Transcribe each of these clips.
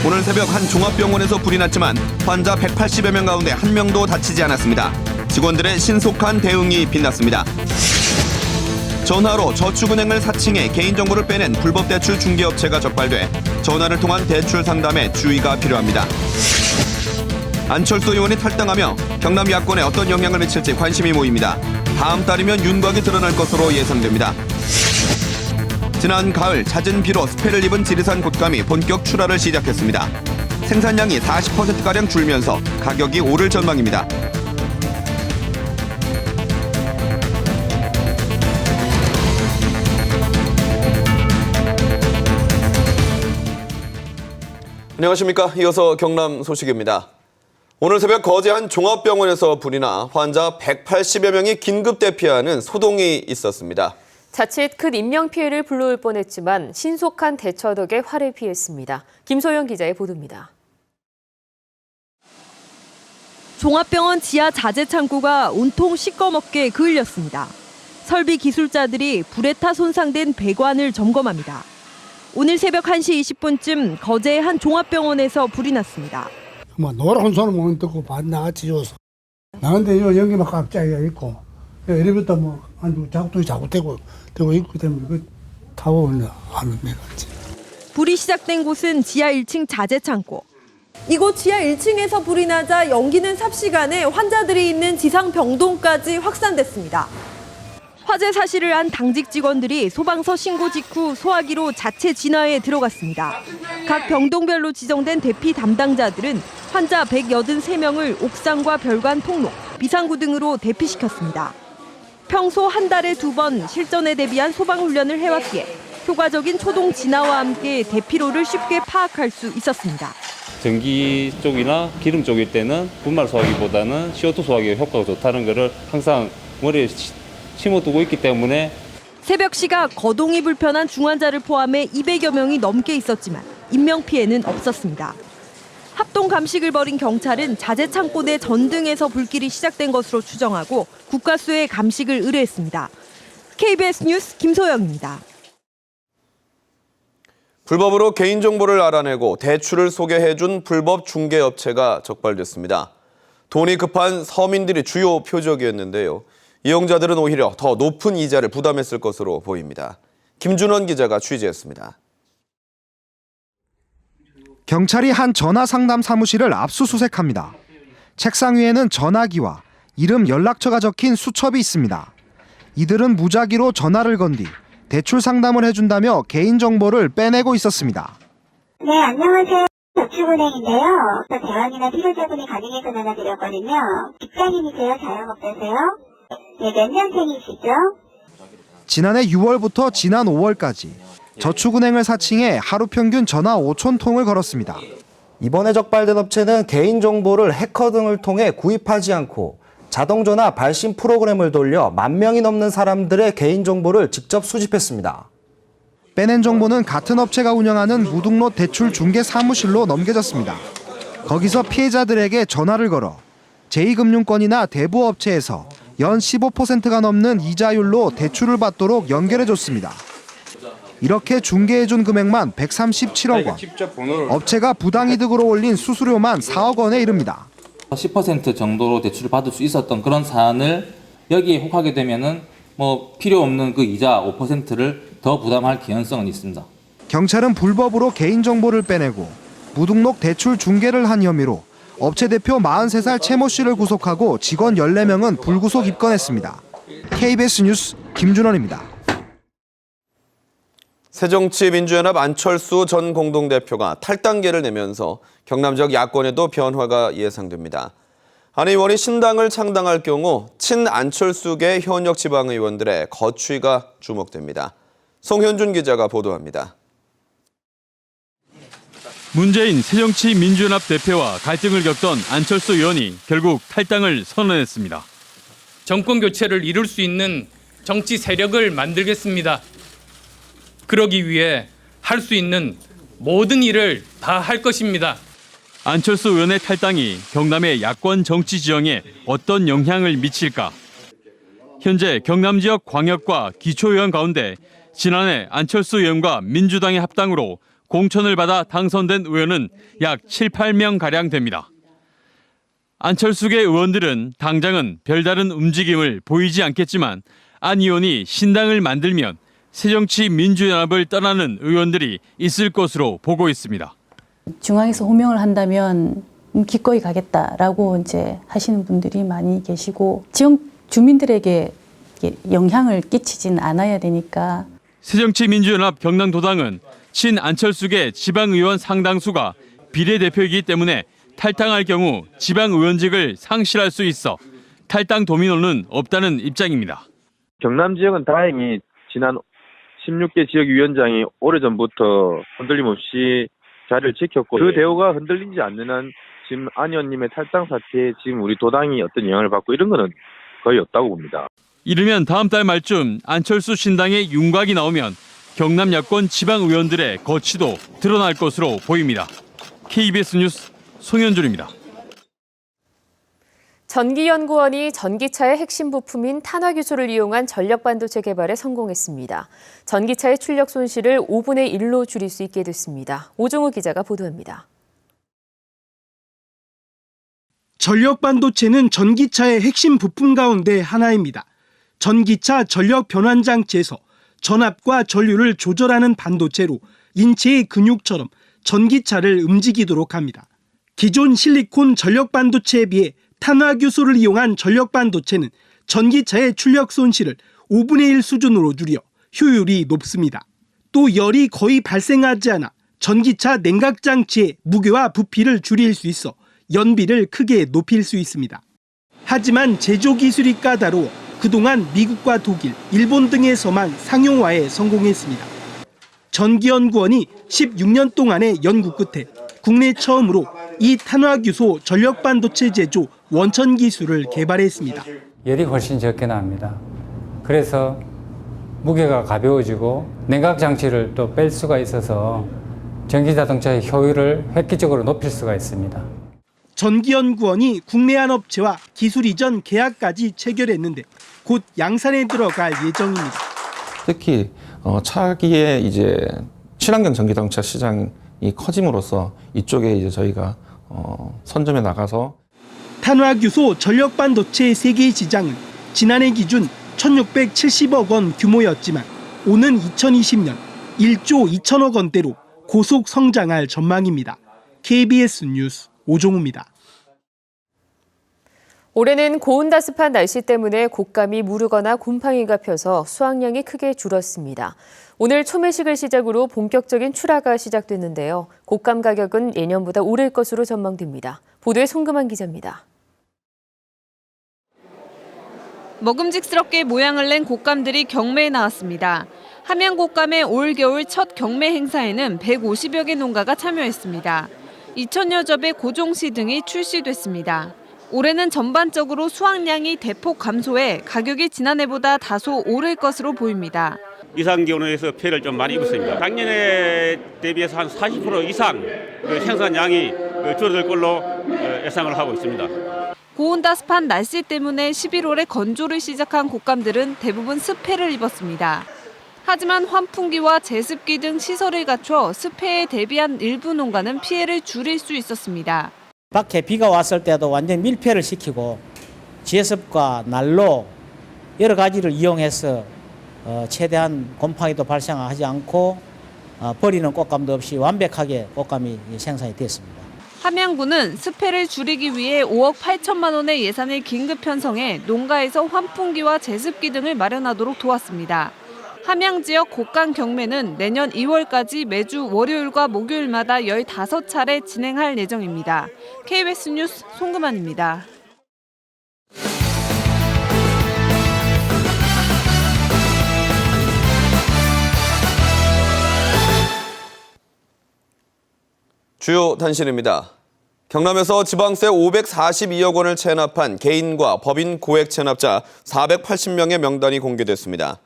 오늘 새벽 한 종합병원에서 불이 났지만 환자 180여 명 가운데 한 명도 다치지 않았습니다. 직원들의 신속한 대응이 빛났습니다. 전화로 저축은행을 사칭해 개인정보를 빼낸 불법 대출 중개업체가 적발돼 전화를 통한 대출 상담에 주의가 필요합니다. 안철수 의원이 탈당하며 경남 야권에 어떤 영향을 미칠지 관심이 모입니다. 다음 달이면 윤곽이 드러날 것으로 예상됩니다. 지난 가을 잦은 비로 스패를 입은 지리산 곶감이 본격 출하를 시작했습니다. 생산량이 40%가량 줄면서 가격이 오를 전망입니다. 안녕하십니까. 이어서 경남 소식입니다. 오늘 새벽 거제 한 종합병원에서 불이 나 환자 180여 명이 긴급 대피하는 소동이 있었습니다. 자칫 큰 인명피해를 불러올 뻔했지만 신속한 대처 덕에 화를 피했습니다. 김소영 기자의 보도입니다. 종합병원 지하 자재 창고가 온통 시꺼멓게 그을렸습니다. 설비 기술자들이 불에 타 손상된 배관을 점검합니다. 오늘 새벽 1시 20분쯤 거제의 한 종합병원에서 불이 났습니다. 노란 손을 못 듣고 나같이 줘서 나는데 연기 막 갑자기 있고 엘리베이터 작동이 되고 있기 때문에 타고 하는 거지. 불이 시작된 곳은 지하 1층 자재 창고. 이곳 지하 1층에서 불이 나자 연기는 삽시간에 환자들이 있는 지상 병동까지 확산됐습니다. 화재 사실을 안 당직 직원들이 소방서 신고 직후 소화기로 자체 진화에 들어갔습니다. 각 병동별로 지정된 대피 담당자들은 환자 183명을 옥상과 별관 통로, 비상구 등으로 대피시켰습니다. 평소 한 달에 2번 실전에 대비한 소방훈련을 해왔기에 효과적인 초동 진화와 함께 대피로를 쉽게 파악할 수 있었습니다. 전기 쪽이나 기름 쪽일 때는 분말 소화기보다는 CO2 소화기가 효과가 좋다는 것을 항상 머리에 심어두고 있기 때문에 새벽 시각 거동이 불편한 중환자를 포함해 200여 명이 넘게 있었지만 인명피해는 없었습니다. 합동 감식을 벌인 경찰은 자재 창고 내 전등에서 불길이 시작된 것으로 추정하고 국가수에 감식을 의뢰했습니다. KBS 뉴스 김소영입니다. 불법으로 개인정보를 알아내고 대출을 소개해준 불법 중개업체가 적발됐습니다. 돈이 급한 서민들이 주요 표적이었는데요. 이용자들은 오히려 더 높은 이자를 부담했을 것으로 보입니다. 김준원 기자가 취재했습니다. 경찰이 한 전화 상담 사무실을 압수수색합니다. 책상 위에는 전화기와 이름 연락처가 적힌 수첩이 있습니다. 이들은 무작위로 전화를 건 뒤 대출 상담을 해준다며 개인정보를 빼내고 있었습니다. 네, 안녕하세요. 저축은행인데요. 대환이나 필요자금이 가능해서 전화드렸거든요. 직장인이세요? 자영업자세요? 네, 몇 년생이시죠? 지난해 6월부터 지난 5월까지 저축은행을 사칭해 하루 평균 전화 5천 통을 걸었습니다. 이번에 적발된 업체는 개인정보를 해커 등을 통해 구입하지 않고 자동전화 발신 프로그램을 돌려 10,000명이 넘는 사람들의 개인정보를 직접 수집했습니다. 빼낸 정보는 같은 업체가 운영하는 무등록 대출 중개 사무실로 넘겨졌습니다. 거기서 피해자들에게 전화를 걸어 제2금융권이나 대부업체에서 연 15%가 넘는 이자율로 대출을 받도록 연결해줬습니다. 이렇게 중개해준 금액만 137억 원, 업체가 부당이득으로 올린 수수료만 4억 원에 이릅니다. 10% 정도로 대출을 받을 수 있었던 그런 사안을 여기에 혹하게 되면은 필요 없는 그 이자 5%를 더 부담할 개연성은 있습니다. 경찰은 불법으로 개인정보를 빼내고 무등록 대출 중개를 한 혐의로 업체 대표 43살 최모 씨를 구속하고 직원 14명은 불구속 입건했습니다. KBS 뉴스 김준원입니다. 새정치민주연합 안철수 전 공동대표가 탈당계를 내면서 경남 지역 야권에도 변화가 예상됩니다. 안 의원이 신당을 창당할 경우 친안철수계 현역 지방의원들의 거취가 주목됩니다. 송현준 기자가 보도합니다. 문재인 새정치민주연합 대표와 갈등을 겪던 안철수 의원이 결국 탈당을 선언했습니다. 정권 교체를 이룰 수 있는 정치 세력을 만들겠습니다. 그러기 위해 할 수 있는 모든 일을 다 할 것입니다. 안철수 의원의 탈당이 경남의 야권 정치 지형에 어떤 영향을 미칠까? 현재 경남 지역 광역과 기초의원 가운데 지난해 안철수 의원과 민주당의 합당으로 공천을 받아 당선된 의원은 약 7, 8명가량 됩니다. 안철수계 의원들은 당장은 별다른 움직임을 보이지 않겠지만 안 의원이 신당을 만들면 새정치민주연합을 떠나는 의원들이 있을 것으로 보고 있습니다. 중앙에서 호명을 한다면 기꺼이 가겠다라고 이제 하시는 분들이 많이 계시고 지역 주민들에게 영향을 끼치진 않아야 되니까. 새정치민주연합 경남도당은 친안철수계 지방의원 상당수가 비례대표이기 때문에 탈당할 경우 지방의원직을 상실할 수 있어 탈당 도미노는 없다는 입장입니다. 경남 지역은 다행히 지난 16개 지역위원장이 오래전부터 흔들림 없이 자리를 지켰고 그 대우가 흔들리지 않는 한 지금 안 의원님의 탈당 사태에 지금 우리 도당이 어떤 영향을 받고 이런 거는 거의 없다고 봅니다. 이르면 다음 달 말쯤 안철수 신당의 윤곽이 나오면 경남 야권 지방의원들의 거취도 드러날 것으로 보입니다. KBS 뉴스 송현준입니다. 전기연구원이 전기차의 핵심 부품인 탄화규소를 이용한 전력반도체 개발에 성공했습니다. 전기차의 출력 손실을 5분의 1로 줄일 수 있게 됐습니다. 오종우 기자가 보도합니다. 전력반도체는 전기차의 핵심 부품 가운데 하나입니다. 전기차 전력 변환 장치에서 전압과 전류를 조절하는 반도체로 인체의 근육처럼 전기차를 움직이도록 합니다. 기존 실리콘 전력 반도체에 비해 탄화규소를 이용한 전력 반도체는 전기차의 출력 손실을 5분의 1 수준으로 줄여 효율이 높습니다. 또 열이 거의 발생하지 않아 전기차 냉각 장치의 무게와 부피를 줄일 수 있어 연비를 크게 높일 수 있습니다. 하지만 제조 기술이 까다로워 그동안 미국과 독일, 일본 등에서만 상용화에 성공했습니다. 전기연구원이 16년 동안의 연구 끝에 국내 처음으로 이 탄화규소 전력반도체 제조 원천 기술을 개발했습니다. 열이 훨씬 적게 납니다. 그래서 무게가 가벼워지고 냉각 장치를 또 뺄 수가 있어서 전기자동차의 효율을 획기적으로 높일 수가 있습니다. 전기연구원이 국내 한 업체와 기술 이전 계약까지 체결했는데 곧 양산에 들어갈 예정입니다. 특히 차기에 이제 친환경 전기자동차 시장이 커짐으로써 이쪽에 이제 저희가 선점에 나가서 탄화규소 전력반도체 세계 시장은 지난해 기준 1,670억 원 규모였지만 오는 2020년 1조 2천억 원대로 고속 성장할 전망입니다. KBS 뉴스 오종우입니다. 올해는 고온다습한 날씨 때문에 곶감이 무르거나 곰팡이가 펴서 수확량이 크게 줄었습니다. 오늘 초매식을 시작으로 본격적인 출하가 시작됐는데요. 곶감 가격은 예년보다 오를 것으로 전망됩니다. 보도에 송금한 기자입니다. 먹음직스럽게 모양을 낸 곶감들이 경매에 나왔습니다. 함양 곶감의 올 겨울 첫 경매 행사에는 150여 개 농가가 참여했습니다. 2,000여 접의 고종시 등이 출시됐습니다. 올해는 전반적으로 수확량이 대폭 감소해 가격이 지난해보다 다소 오를 것으로 보입니다. 이상기온에서 피해를 좀 많이 입었습니다. 작년에 대비해서 한 40% 이상 생산량이 줄어들 걸로 예상을 하고 있습니다. 고온다습한 날씨 때문에 11월에 건조를 시작한 곶감들은 대부분 습해를 입었습니다. 하지만 환풍기와 제습기 등 시설을 갖춰 습해에 대비한 일부 농가는 피해를 줄일 수 있었습니다. 밖에 비가 왔을 때도 완전 밀폐를 시키고 제습과 난로 여러 가지를 이용해서 최대한 곰팡이도 발생하지 않고 버리는 곶감도 없이 완벽하게 곶감이 생산이 됐습니다. 함양군은 습해를 줄이기 위해 5억 8천만 원의 예산을 긴급 편성해 농가에서 환풍기와 제습기 등을 마련하도록 도왔습니다. 함양 지역 곶감 경매는 내년 2월까지 매주 월요일과 목요일마다 15차례 진행할 예정입니다. KBS 뉴스 송금환입니다. 주요 단신입니다. 경남에서 지방세 542억 원을 체납한 개인과 법인 고액 체납자 480명의 명단이 공개됐습니다.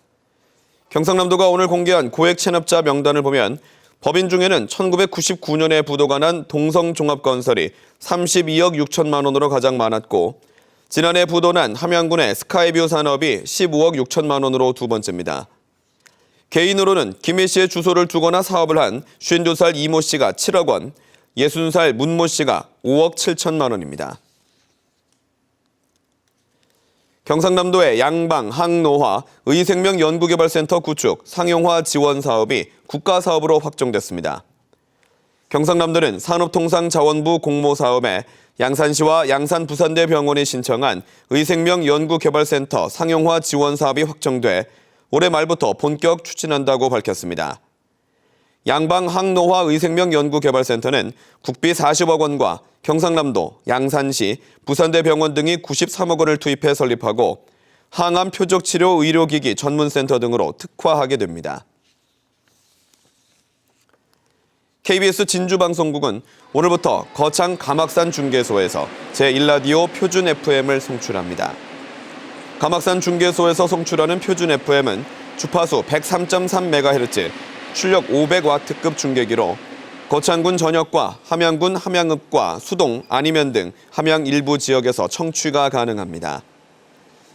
경상남도가 오늘 공개한 고액 체납자 명단을 보면 법인 중에는 1999년에 부도가 난 동성종합건설이 32억 6천만 원으로 가장 많았고 지난해 부도난 함양군의 스카이뷰 산업이 15억 6천만 원으로 두 번째입니다. 개인으로는 김 씨의 주소를 두거나 사업을 한 52살 이모 씨가 7억 원, 60살 문모 씨가 5억 7천만 원입니다. 경상남도의 양방, 항노화, 의생명연구개발센터 구축, 상용화 지원 사업이 국가사업으로 확정됐습니다. 경상남도는 산업통상자원부 공모사업에 양산시와 양산부산대병원이 신청한 의생명연구개발센터 상용화 지원 사업이 확정돼 올해 말부터 본격 추진한다고 밝혔습니다. 양방 항노화 의생명연구개발센터는 국비 40억 원과 경상남도, 양산시, 부산대병원 등이 93억 원을 투입해 설립하고 항암 표적치료 의료기기 전문센터 등으로 특화하게 됩니다. KBS 진주방송국은 오늘부터 거창 가막산 중계소에서 제1라디오 표준 FM을 송출합니다. 가막산 중계소에서 송출하는 표준 FM은 주파수 103.3MHz, 출력 500W급 중계기로 거창군 전역과 함양군 함양읍과 수동, 안이면 등 함양 일부 지역에서 청취가 가능합니다.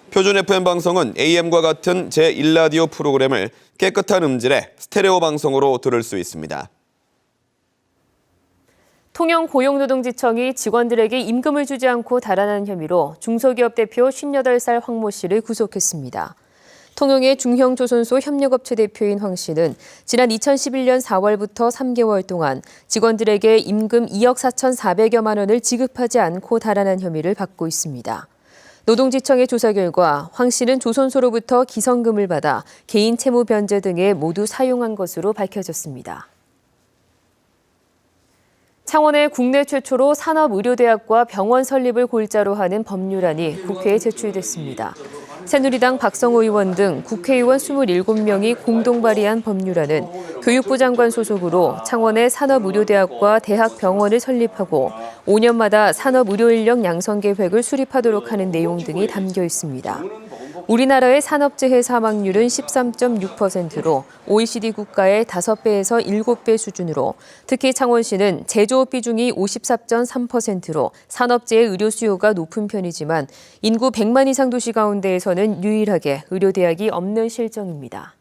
표준 FM 방송은 AM과 같은 제1라디오 프로그램을 깨끗한 음질의 스테레오 방송으로 들을 수 있습니다. 통영고용노동지청이 직원들에게 임금을 주지 않고 달아난 혐의로 중소기업 대표 58살 황 모 씨를 구속했습니다. 통영의 중형조선소 협력업체 대표인 황 씨는 지난 2011년 4월부터 3개월 동안 직원들에게 임금 2억 4,400여만 원을 지급하지 않고 달아난 혐의를 받고 있습니다. 노동지청의 조사 결과 황 씨는 조선소로부터 기성금을 받아 개인 채무 변제 등에 모두 사용한 것으로 밝혀졌습니다. 창원의 국내 최초로 산업의료대학과 병원 설립을 골자로 하는 법률안이 국회에 제출됐습니다. 새누리당 박성호 의원 등 국회의원 27명이 공동 발의한 법률안은 교육부 장관 소속으로 창원의 산업의료대학과 대학병원을 설립하고 5년마다 산업의료인력 양성 계획을 수립하도록 하는 내용 등이 담겨 있습니다. 우리나라의 산업재해 사망률은 13.6%로 OECD 국가의 5배에서 7배 수준으로 특히 창원시는 제조업 비중이 54.3%로 산업재해 의료 수요가 높은 편이지만 인구 100만 이상 도시 가운데에서는 유일하게 의료대학이 없는 실정입니다.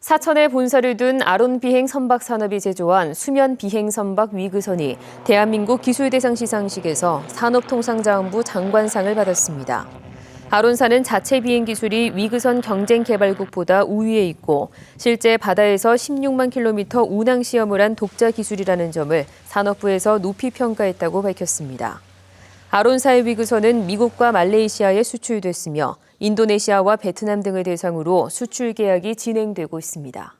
사천에 본사를 둔 아론비행 선박산업이 제조한 수면 비행 선박 위그선이 대한민국 기술대상 시상식에서 산업통상자원부 장관상을 받았습니다. 아론사는 자체 비행 기술이 위그선 경쟁 개발국보다 우위에 있고 실제 바다에서 16만 킬로미터 운항 시험을 한 독자 기술이라는 점을 산업부에서 높이 평가했다고 밝혔습니다. 아론사의 위그선은 미국과 말레이시아에 수출됐으며 인도네시아와 베트남 등을 대상으로 수출 계약이 진행되고 있습니다.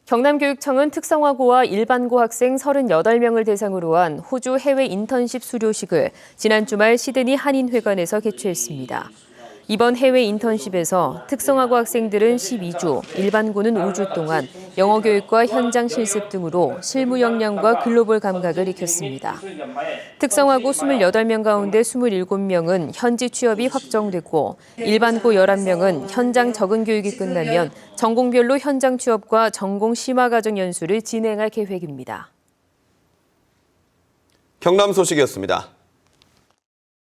경남교육청은 특성화고와 일반고 학생 38명을 대상으로 한 호주 해외 인턴십 수료식을 지난 주말 시드니 한인회관에서 개최했습니다. 이번 해외 인턴십에서 특성화고 학생들은 12주, 일반고는 5주 동안 영어 교육과 현장 실습 등으로 실무 역량과 글로벌 감각을 익혔습니다. 특성화고 28명 가운데 27명은 현지 취업이 확정됐고 일반고 11명은 현장 적응 교육이 끝나면 전공별로 현장 취업과 전공 심화 과정 연수를 진행할 계획입니다. 경남 소식이었습니다.